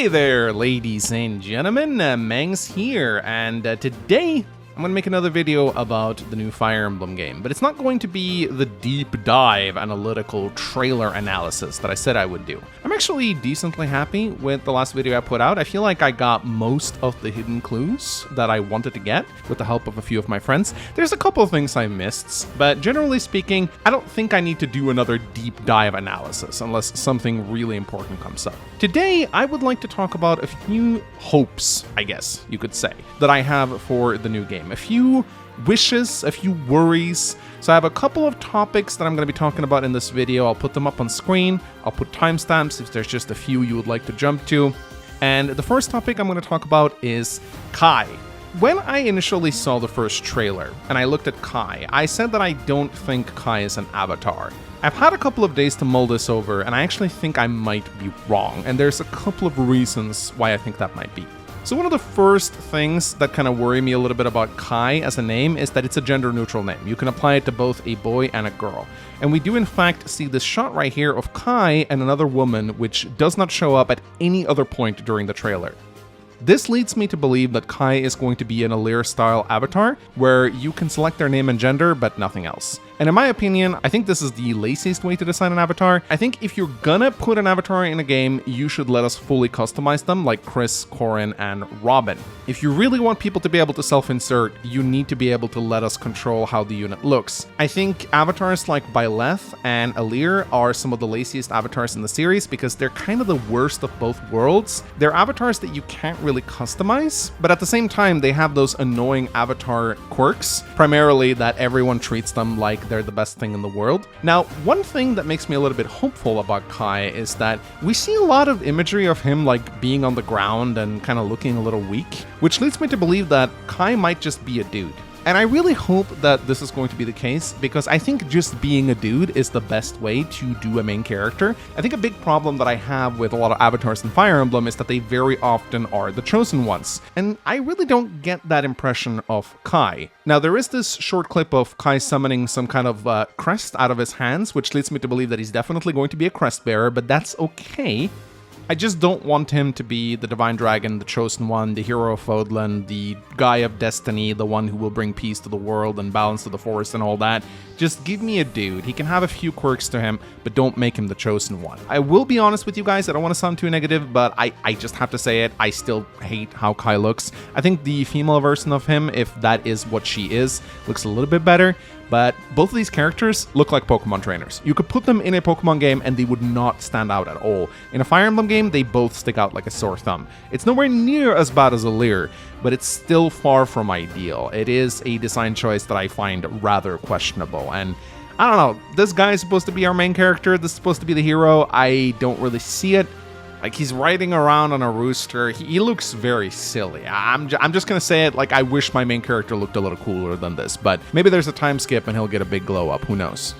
Hey there, ladies and gentlemen, Mangs here, and today I'm going to make another video about the new Fire Emblem game, but it's not going to be the deep dive analytical trailer analysis that I said I would do. I'm actually decently happy with the last video I put out. I feel like I got most of the hidden clues that I wanted to get with the help of a few of my friends. There's a couple of things I missed, but generally speaking, I don't think I need to do another deep dive analysis unless something really important comes up. Today, I would like to talk about a few hopes, I guess you could say, that I have for the new game. A few wishes, a few worries. So I have a couple of topics that I'm going to be talking about in this video. I'll put them up on screen. I'll put timestamps if there's just a few you would like to jump to. And the first topic I'm going to talk about is Kai. When I initially saw the first trailer and I looked at Kai, I said that I don't think Kai is an avatar. I've had a couple of days to mull this over, and I actually think I might be wrong, and there's a couple of reasons why I think that might be. So one of the first things that kind of worry me a little bit about Kai as a name is that it's a gender-neutral name. You can apply it to both a boy and a girl. And we do in fact see this shot right here of Kai and another woman, which does not show up at any other point during the trailer. This leads me to believe that Kai is going to be an Alear-style avatar, where you can select their name and gender, but nothing else. And in my opinion, I think this is the laziest way to design an avatar. I think if you're gonna put an avatar in a game, you should let us fully customize them, like Chris, Corrin, and Robin. If you really want people to be able to self-insert, you need to be able to let us control how the unit looks. I think avatars like Byleth and Alear are some of the laziest avatars in the series because they're kind of the worst of both worlds. They're avatars that you can't really customize, but at the same time, they have those annoying avatar quirks, primarily that everyone treats them like they're the best thing in the world. Now, one thing that makes me a little bit hopeful about Kai is that we see a lot of imagery of him like being on the ground and kind of looking a little weak, which leads me to believe that Kai might just be a dude. And I really hope that this is going to be the case, because I think just being a dude is the best way to do a main character. I think a big problem that I have with a lot of avatars in Fire Emblem is that they very often are the chosen ones. And I really don't get that impression of Kai. Now, there is this short clip of Kai summoning some kind of crest out of his hands, which leads me to believe that he's definitely going to be a crest bearer, but that's okay. I just don't want him to be the Divine Dragon, the Chosen One, the Hero of Fodlan, the Guy of Destiny, the one who will bring peace to the world and balance to the forest and all that. Just give me a dude. He can have a few quirks to him, but don't make him the Chosen One. I will be honest with you guys, I don't want to sound too negative, but I just have to say it. I still hate how Kai looks. I think the female version of him, if that is what she is, looks a little bit better. But both of these characters look like Pokemon trainers. You could put them in a Pokemon game and they would not stand out at all. In a Fire Emblem game, they both stick out like a sore thumb. It's nowhere near as bad as Alear, but it's still far from ideal. It is a design choice that I find rather questionable. And I don't know, this guy is supposed to be our main character, this is supposed to be the hero. I don't really see it. Like, he's riding around on a rooster. He looks very silly. I'm just gonna say it, like, I wish my main character looked a little cooler than this, but maybe there's a time skip and he'll get a big glow up, who knows.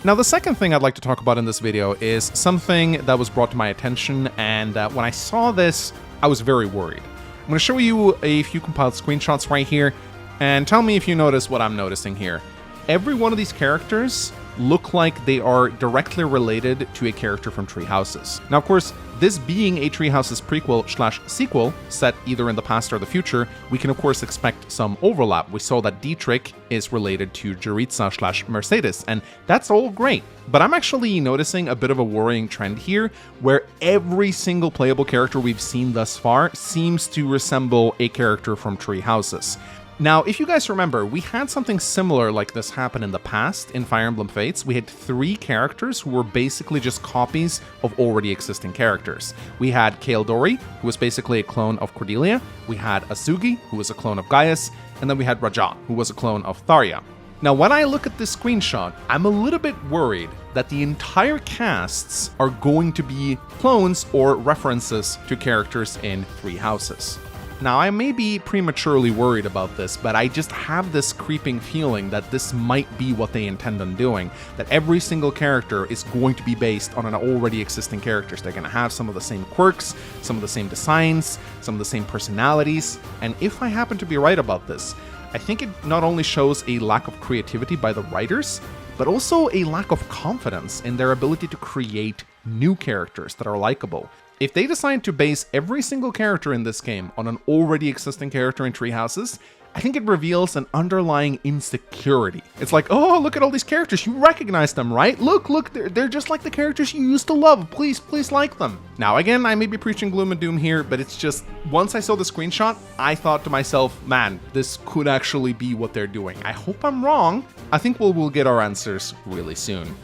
Now, the second thing I'd like to talk about in this video is something that was brought to my attention, and when I saw this, I was very worried. I'm gonna show you a few compiled screenshots right here, and tell me if you notice what I'm noticing here. Every one of these characters look like they are directly related to a character from Tree Houses. Now, of course, this being a Tree Houses prequel/sequel set either in the past or the future, we can of course expect some overlap. We saw that Dietrich is related to Jeritza/Mercedes, and that's all great. But I'm actually noticing a bit of a worrying trend here, where every single playable character we've seen thus far seems to resemble a character from Tree Houses. Now, if you guys remember, we had something similar like this happen in the past in Fire Emblem Fates. We had 3 characters who were basically just copies of already existing characters. We had Kaeldori, who was basically a clone of Cordelia. We had Asugi, who was a clone of Gaius. And then we had Raja, who was a clone of Tharia. Now, when I look at this screenshot, I'm a little bit worried that the entire casts are going to be clones or references to characters in Three Houses. Now, I may be prematurely worried about this, but I just have this creeping feeling that this might be what they intend on doing, that every single character is going to be based on an already existing characters. They're going to have some of the same quirks, some of the same designs, some of the same personalities, and if I happen to be right about this, I think it not only shows a lack of creativity by the writers, but also a lack of confidence in their ability to create new characters that are likable. If they decide to base every single character in this game on an already existing character in Tree Houses, I think it reveals an underlying insecurity. It's like, oh, look at all these characters. You recognize them, right? Look, they're just like the characters you used to love. Please like them. Now, again, I may be preaching gloom and doom here, but it's just, once I saw the screenshot, I thought to myself, man, this could actually be what they're doing. I hope I'm wrong. I think we'll get our answers really soon.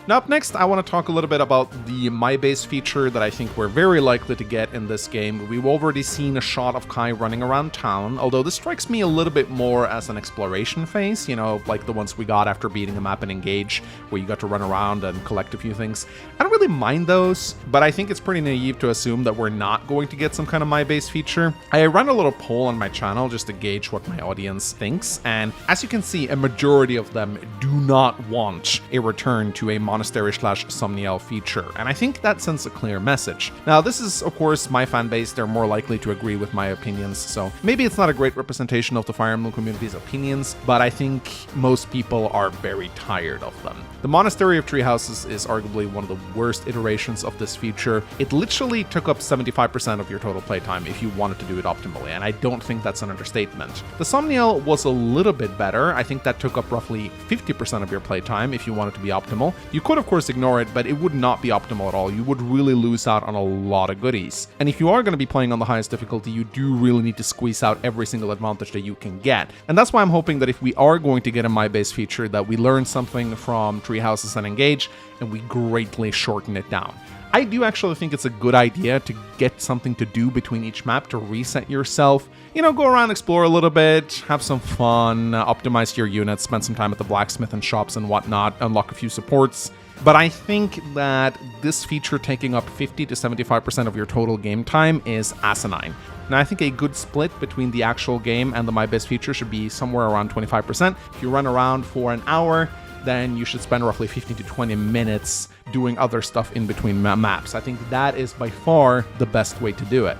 Now up next, I want to talk a little bit about the My Base feature that I think we're very likely to get in this game. We've already seen a shot of Kai running around town, although this strikes me a little bit more as an exploration phase, you know, like the ones we got after beating a map in Engage, where you got to run around and collect a few things. I don't really mind those, but I think it's pretty naive to assume that we're not going to get some kind of My Base feature. I ran a little poll on my channel just to gauge what my audience thinks, and as you can see, a majority of them do not want a return to a monastery/Somniel feature, and I think that sends a clear message. Now, this is, of course, my fan base. They're more likely to agree with my opinions, so maybe it's not a great representation of the Fire Emblem community's opinions, but I think most people are very tired of them. The Monastery of Tree Houses is arguably one of the worst iterations of this feature. It literally took up 75% of your total playtime if you wanted to do it optimally, and I don't think that's an understatement. The Somniel was a little bit better. I think that took up roughly 50% of your playtime if you wanted to be optimal. You could, of course, ignore it, but it would not be optimal at all. You would really lose out on a lot of goodies. And if you are going to be playing on the highest difficulty, you do really need to squeeze out every single advantage that you can get. And that's why I'm hoping that if we are going to get a My Base feature, that we learn something from Tree Houses and Engage, and we greatly shorten it down. I do actually think it's a good idea to get something to do between each map to reset yourself. You know, go around, explore a little bit, have some fun, optimize your units, spend some time at the blacksmith and shops and whatnot, unlock a few supports. But I think that this feature taking up 50 to 75% of your total game time is asinine. Now, I think a good split between the actual game and the My Base feature should be somewhere around 25%. If you run around for an hour, then you should spend roughly 15 to 20 minutes doing other stuff in between maps. I think that is by far the best way to do it.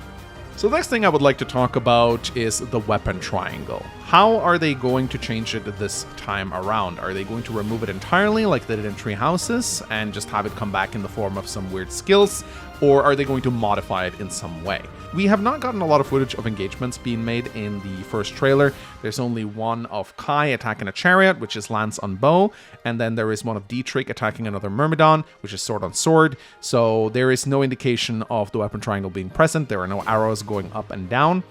So the next thing I would like to talk about is the weapon triangle. How are they going to change it this time around? Are they going to remove it entirely like they did in Tree Houses and just have it come back in the form of some weird skills? Or are they going to modify it in some way? We have not gotten a lot of footage of engagements being made in the first trailer. There's only one of Kai attacking a chariot, which is lance on bow, and then there is one of Dietrich attacking another Myrmidon, which is sword on sword. So there is no indication of the weapon triangle being present. There are no arrows going up and down.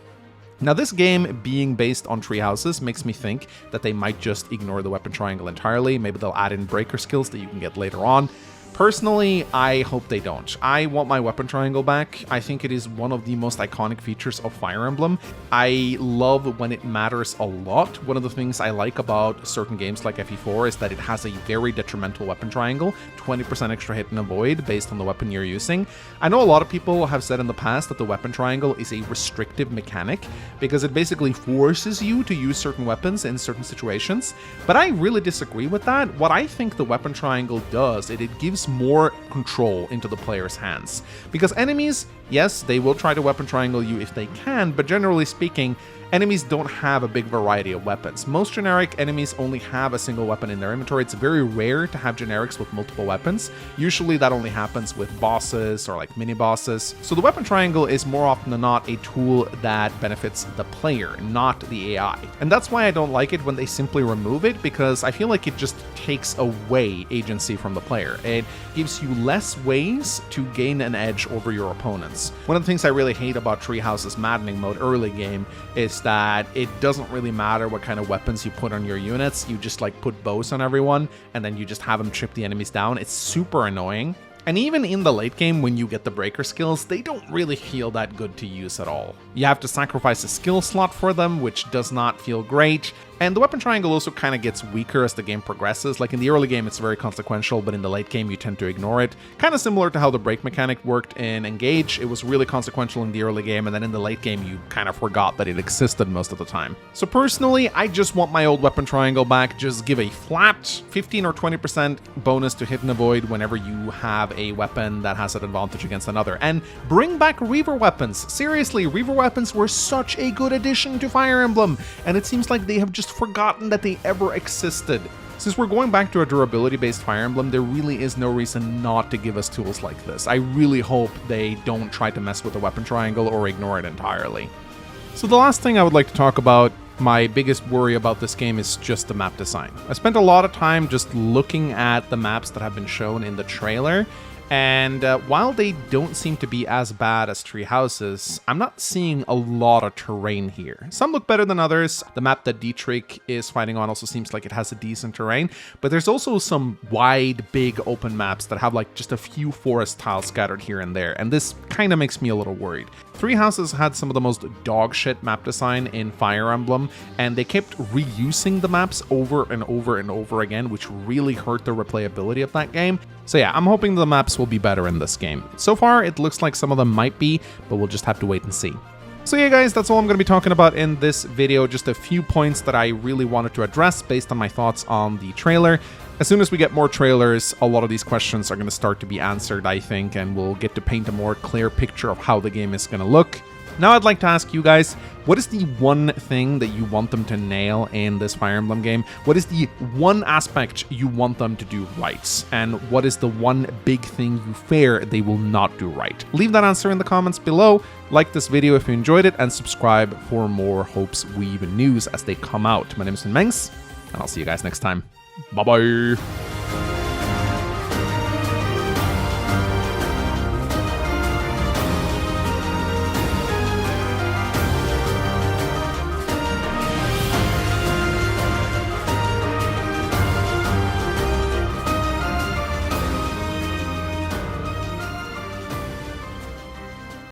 Now, this game being based on Tree Houses makes me think that they might just ignore the weapon triangle entirely. Maybe they'll add in breaker skills that you can get later on. Personally, I hope they don't. I want my weapon triangle back. I think it is one of the most iconic features of Fire Emblem. I love when it matters a lot. One of the things I like about certain games like FE4 is that it has a very detrimental weapon triangle, 20% extra hit and avoid based on the weapon you're using. I know a lot of people have said in the past that the weapon triangle is a restrictive mechanic because it basically forces you to use certain weapons in certain situations, but I really disagree with that. What I think the weapon triangle does, it gives more control into the player's hands. Because enemies, yes, they will try to weapon triangle you if they can, but generally speaking, enemies don't have a big variety of weapons. Most generic enemies only have a single weapon in their inventory. It's very rare to have generics with multiple weapons. Usually that only happens with bosses or like mini bosses. So the weapon triangle is more often than not a tool that benefits the player, not the AI. And that's why I don't like it when they simply remove it, because I feel like it just takes away agency from the player. It gives you less ways to gain an edge over your opponents. One of the things I really hate about Tree Houses Maddening mode early game is that it doesn't really matter what kind of weapons you put on your units. You just like put bows on everyone and then you just have them chip the enemies down. It's super annoying. And even in the late game, when you get the breaker skills, they don't really feel that good to use at all. You have to sacrifice a skill slot for them, which does not feel great. And the weapon triangle also kind of gets weaker as the game progresses. Like in the early game, it's very consequential, but in the late game, you tend to ignore it. Kind of similar to how the break mechanic worked in Engage. It was really consequential in the early game, and then in the late game, you kind of forgot that it existed most of the time. So personally, I just want my old weapon triangle back. Just give a flat 15 or 20% bonus to hit and avoid whenever you have a weapon that has an advantage against another. And bring back Reaver weapons. Seriously, Reaver weapons were such a good addition to Fire Emblem, and it seems like they have just forgotten that they ever existed. Since we're going back to a durability-based Fire Emblem, there really is no reason not to give us tools like this. I really hope they don't try to mess with the weapon triangle or ignore it entirely. So the last thing I would like to talk about, my biggest worry about this game, is just the map design. I spent a lot of time just looking at the maps that have been shown in the trailer, and while they don't seem to be as bad as Tree Houses, I'm not seeing a lot of terrain here. Some look better than others. The map that Dietrich is fighting on also seems like it has a decent terrain, but there's also some wide, big open maps that have like just a few forest tiles scattered here and there, and this kind of makes me a little worried. Three Houses had some of the most dog shit map design in Fire Emblem, and they kept reusing the maps over and over and over again, which really hurt the replayability of that game. So yeah, I'm hoping the maps will be better in this game. So far, it looks like some of them might be, but we'll just have to wait and see. So yeah guys, that's all I'm going to be talking about in this video, just a few points that I really wanted to address based on my thoughts on the trailer. As soon as we get more trailers, a lot of these questions are going to start to be answered, I think, and we'll get to paint a more clear picture of how the game is going to look. Now I'd like to ask you guys, what is the one thing that you want them to nail in this Fire Emblem game? What is the one aspect you want them to do right? And what is the one big thing you fear they will not do right? Leave that answer in the comments below, like this video if you enjoyed it, and subscribe for more Hopes Weave news as they come out. My name is Mengs, and I'll see you guys next time. Bye-bye!